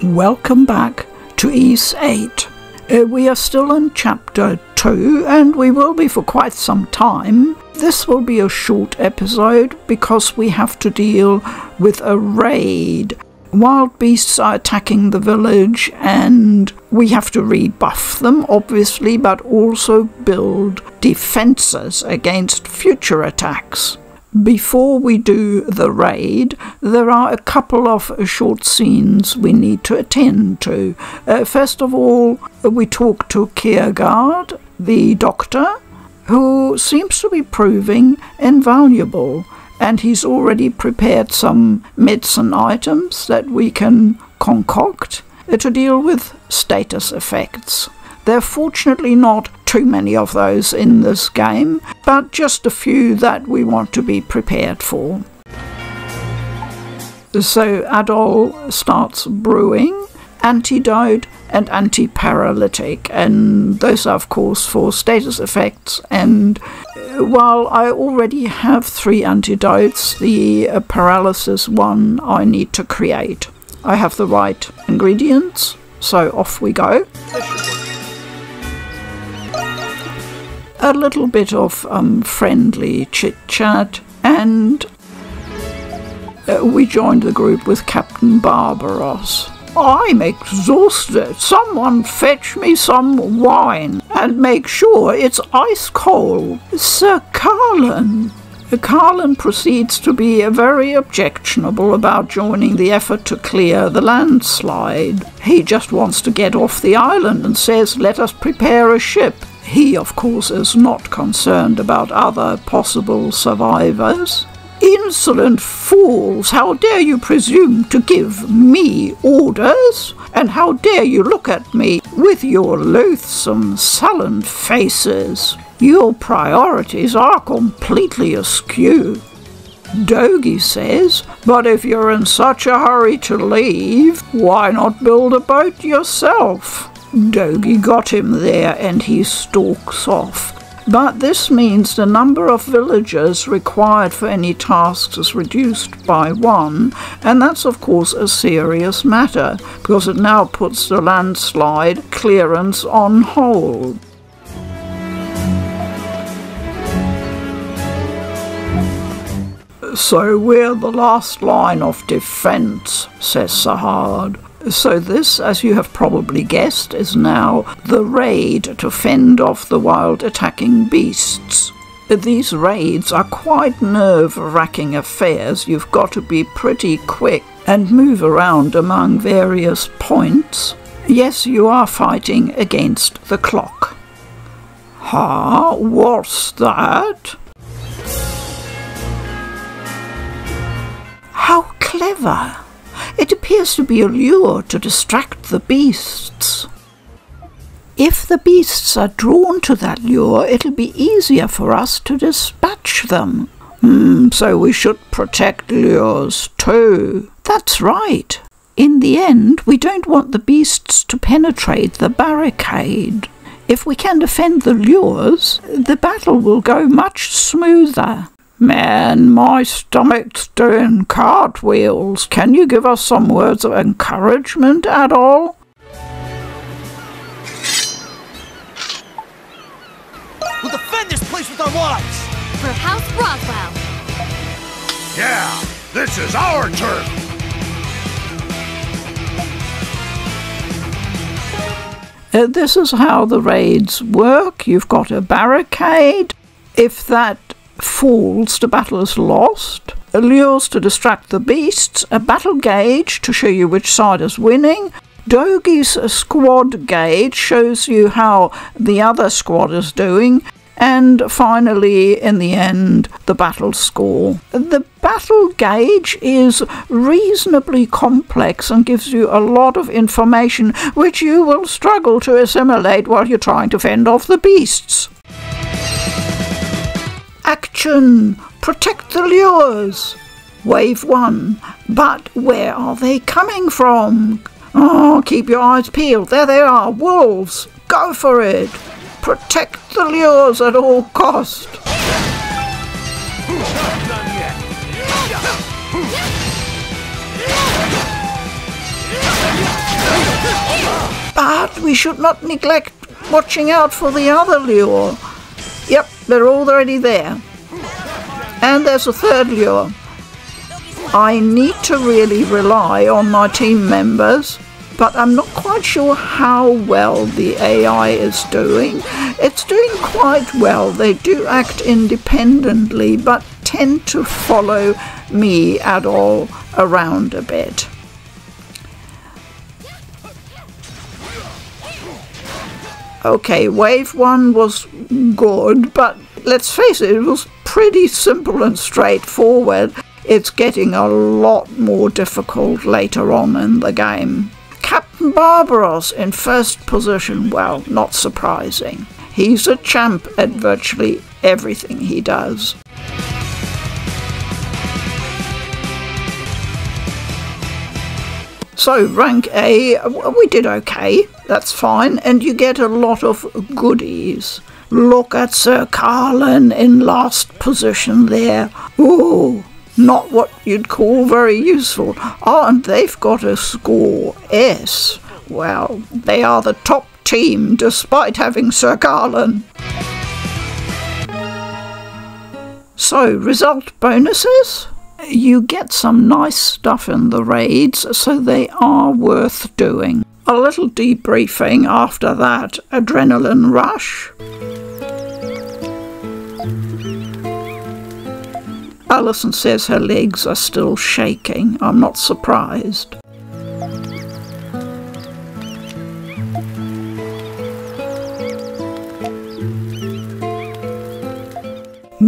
Welcome back to VIII. We are still in Chapter 2 and we will be for quite some time. This will be a short episode because we have to deal with a raid. Wild beasts are attacking the village and we have to rebuff them, obviously, but also build defences against future attacks. Before we do the raid, there are a couple of short scenes we need to attend to. First of all, we talk to Kiergaard, the doctor, who seems to be proving invaluable, and he's already prepared some medicine items that we can concoct to deal with status effects. There are fortunately not too many of those in this game, but just a few that we want to be prepared for. So Adol starts brewing antidote and antiparalytic, and those are of course for status effects, and while I already have 3 antidotes, the paralysis one I need to create. I have the right ingredients, so off we go. A little bit of friendly chit-chat, and we joined the group with Captain Barbaros. I'm exhausted. Someone fetch me some wine and make sure it's ice cold. Sir Carlan. Carlan proceeds to be very objectionable about joining the effort to clear the landslide. He just wants to get off the island and says, let us prepare a ship. He, of course, is not concerned about other possible survivors. Insolent fools! How dare you presume to give me orders? And how dare you look at me with your loathsome, sullen faces? Your priorities are completely askew. Dogi says, but if you're in such a hurry to leave, why not build a boat yourself? Dogi got him there and he stalks off. But this means the number of villagers required for any tasks is reduced by 1, and that's of course a serious matter, because it now puts the landslide clearance on hold. So we're the last line of defence, says Sahard. So this, as you have probably guessed, is now the raid to fend off the wild attacking beasts. These raids are quite nerve-wracking affairs. You've got to be pretty quick and move around among various points. Yes, you are fighting against the clock. Ha, what's that? How clever! It appears to be a lure to distract the beasts. If the beasts are drawn to that lure, it'll be easier for us to dispatch them. So we should protect lures too. That's right. In the end, we don't want the beasts to penetrate the barricade. If we can defend the lures, the battle will go much smoother. Man, my stomach's doing cartwheels. Can you give us some words of encouragement at all? We'll defend this place with our lives! For House Roswell! Yeah, this is our turf! This is how the raids work. You've got a barricade. If that falls, the battle is lost. Lures to distract the beasts, a battle gauge to show you which side is winning. Dogi's squad gauge shows you how the other squad is doing. And finally, in the end, the battle score. The battle gauge is reasonably complex and gives you a lot of information which you will struggle to assimilate while you're trying to fend off the beasts. Action! Protect the lures! Wave 1. But where are they coming from? Oh, keep your eyes peeled. There they are, wolves! Go for it! Protect the lures at all cost! But we should not neglect watching out for the other lure. Yep, they're already there. And there's a third lure. I need to really rely on my team members, but I'm not quite sure how well the AI is doing. It's doing quite well. They do act independently, but tend to follow me at all around a bit. Okay, wave 1 was good, but let's face it, it was pretty simple and straightforward. It's getting a lot more difficult later on in the game. Captain Barbaros in first position, well, not surprising. He's a champ at virtually everything he does. So, rank A, we did okay, that's fine, and you get a lot of goodies. Look at Sir Carlan in last position there. Ooh, not what you'd call very useful. Oh, and they've got a score S. Well, they are the top team despite having Sir Carlan. So, result bonuses? You get some nice stuff in the raids, so they are worth doing. A little debriefing after that adrenaline rush. Alison says her legs are still shaking. I'm not surprised.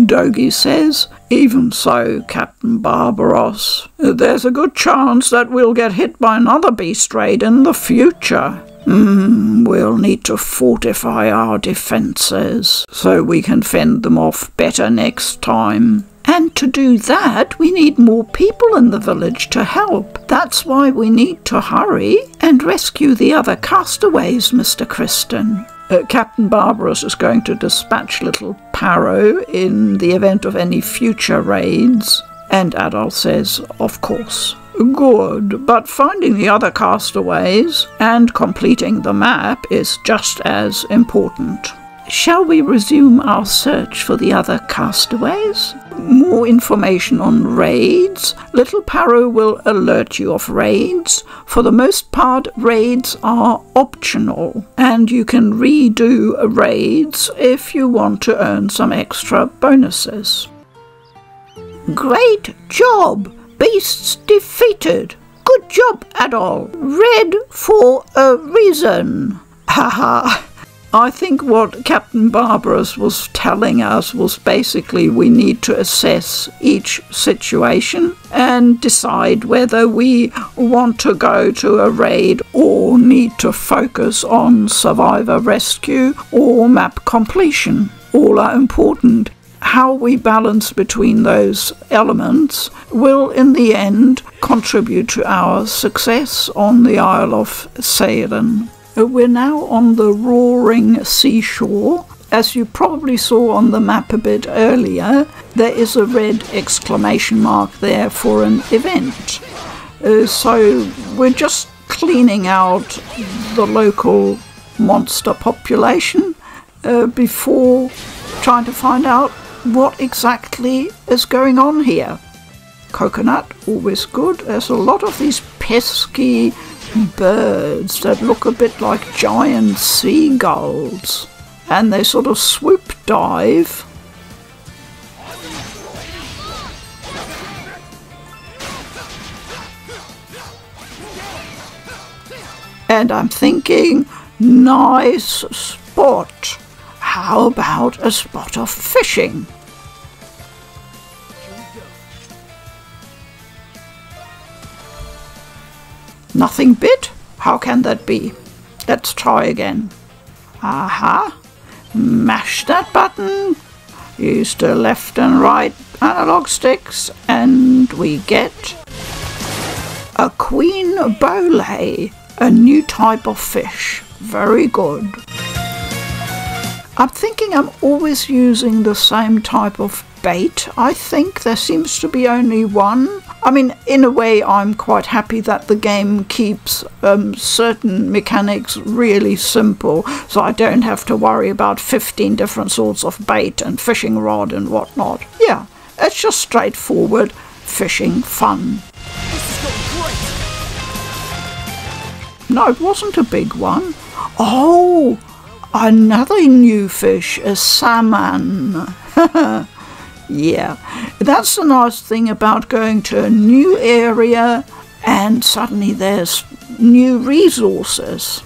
Dogie says, even so, Captain Barbaros, there's a good chance that we'll get hit by another beast raid in the future. We'll need to fortify our defences so we can fend them off better next time. And to do that, we need more people in the village to help. That's why we need to hurry and rescue the other castaways, Mr. Kristen. Captain Barbaros is going to dispatch little Parrow in the event of any future raids. And Adol says, of course. Good, but finding the other castaways and completing the map is just as important. Shall we resume our search for the other castaways? More information on raids. Little Parrow will alert you of raids. For the most part, raids are optional, and you can redo raids if you want to earn some extra bonuses. Great job! Beasts defeated! Good job, Adol! Red for a reason! Haha! I think what Captain Barbaros was telling us was basically we need to assess each situation and decide whether we want to go to a raid or need to focus on survivor rescue or map completion. All are important. How we balance between those elements will in the end contribute to our success on the Isle of Ceylon. We're now on the roaring seashore. As you probably saw on the map a bit earlier, there is a red exclamation mark there for an event. So we're just cleaning out the local monster population before trying to find out what exactly is going on here. Coconut, always good. There's a lot of these pesky birds that look a bit like giant seagulls, and they sort of swoop dive. And I'm thinking, nice spot. How about a spot of fishing? Nothing bit? How can that be? Let's try again. Aha. Mash that button. Use the left and right analog sticks and we get a queen bole, a new type of fish. Very good. I'm thinking I'm always using the same type of bait. I think there seems to be only one. I mean, in a way, I'm quite happy that the game keeps certain mechanics really simple, so I don't have to worry about 15 different sorts of bait and fishing rod and whatnot. Yeah, it's just straightforward fishing fun. This is going great. No, it wasn't a big one. Oh, another new fish, a salmon. Yeah, that's the nice thing about going to a new area and suddenly there's new resources.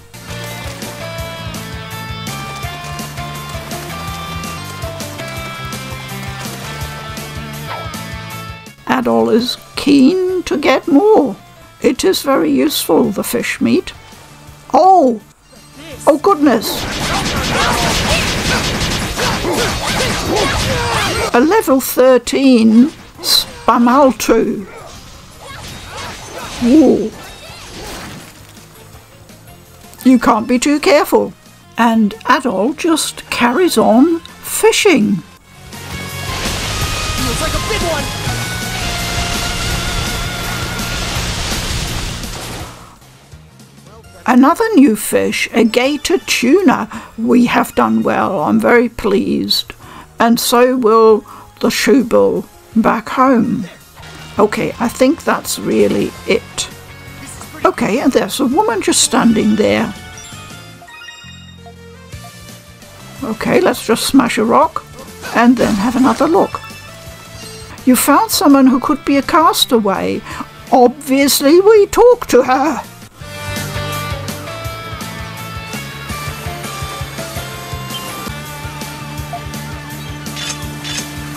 Adol is keen to get more. It is very useful, the fish meat. Oh goodness! A level 13 Spamaltu. Whoa. You can't be too careful. And Adol just carries on fishing. Feels like a big one. Another new fish, a gator tuna. We have done well, I'm very pleased. And so will the shoebill back home. Okay, I think that's really it. Okay, and there's a woman just standing there. Okay, let's just smash a rock and then have another look. You found someone who could be a castaway. Obviously, we talked to her.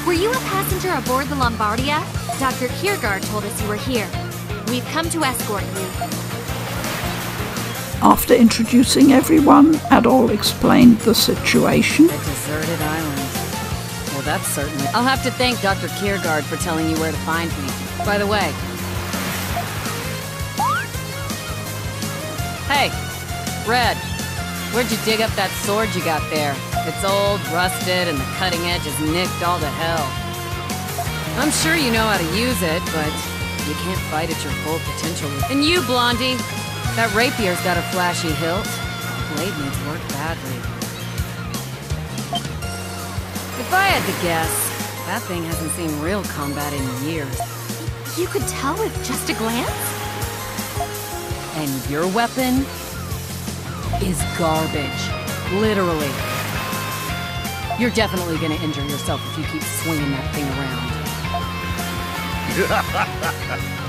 Were you a passenger aboard the Lombardia? Dr. Kiergaard told us you were here. We've come to escort you. After introducing everyone, Adol explained the situation. A deserted island. Well, that's certainly... I'll have to thank Dr. Kiergaard for telling you where to find me. By the way... Hey, Red, where'd you dig up that sword you got there? It's old, rusted, and the cutting edge is nicked all to hell. I'm sure you know how to use it, but you can't fight at your full potential. And you, Blondie, that rapier's got a flashy hilt. Blade needs work badly. If I had to guess, that thing hasn't seen real combat in years. You could tell with just a glance? And your weapon is garbage. Literally. You're definitely gonna injure yourself if you keep swinging that thing around.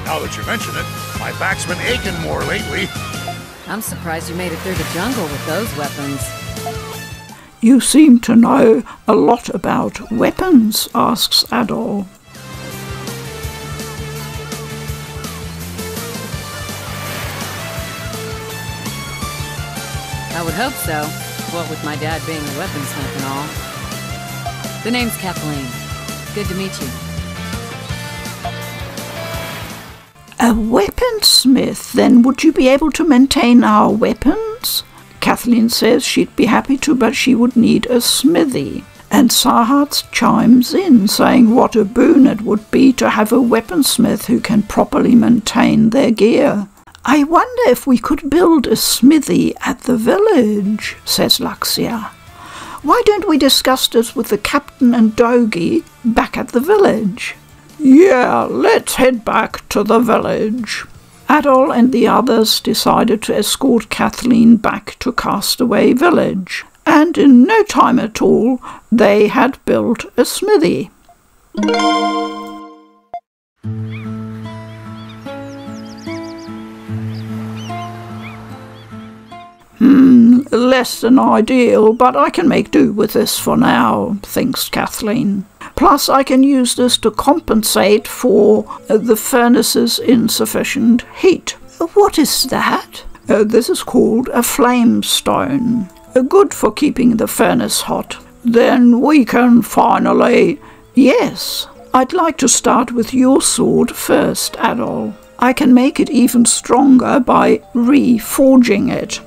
Now that you mention it, my back's been aching more lately. I'm surprised you made it through the jungle with those weapons. You seem to know a lot about weapons, asks Adol. I would hope so. What with my dad being a weaponsmith and all. The name's Kathleen. Good to meet you. A weaponsmith, then would you be able to maintain our weapons? Kathleen says she'd be happy to, but she would need a smithy. And Sahat chimes in, saying what a boon it would be to have a weaponsmith who can properly maintain their gear. I wonder if we could build a smithy at the village, says Luxia. Why don't we discuss this with the captain and Dogi back at the village? Yeah, let's head back to the village. Adol and the others decided to escort Kathleen back to Castaway Village, and in no time at all they had built a smithy. Less than ideal, but I can make do with this for now, thinks Kathleen. Plus I can use this to compensate for the furnace's insufficient heat. What is that? This is called a flame stone. Good for keeping the furnace hot. Then we can finally... Yes, I'd like to start with your sword first, Adol. I can make it even stronger by reforging it.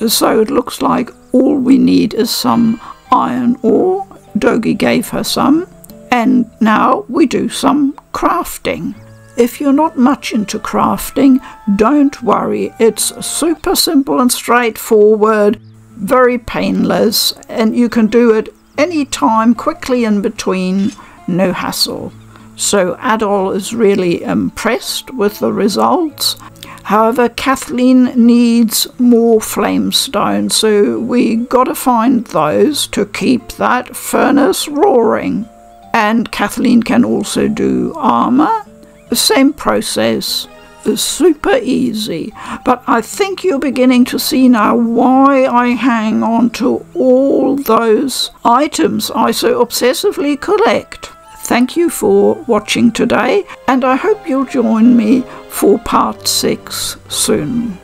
So it looks like all we need is some iron ore. Dogi gave her some. And now we do some crafting. if you're not much into crafting, don't worry. It's super simple and straightforward, very painless, and you can do it anytime, quickly in between, no hassle. So Adol is really impressed with the results. However, Kathleen needs more flamestone, so we gotta find those to keep that furnace roaring. And Kathleen can also do armour. The same process, super easy. But I think you're beginning to see now why I hang on to all those items I so obsessively collect. Thank you for watching today, and I hope you'll join me for part 6 soon.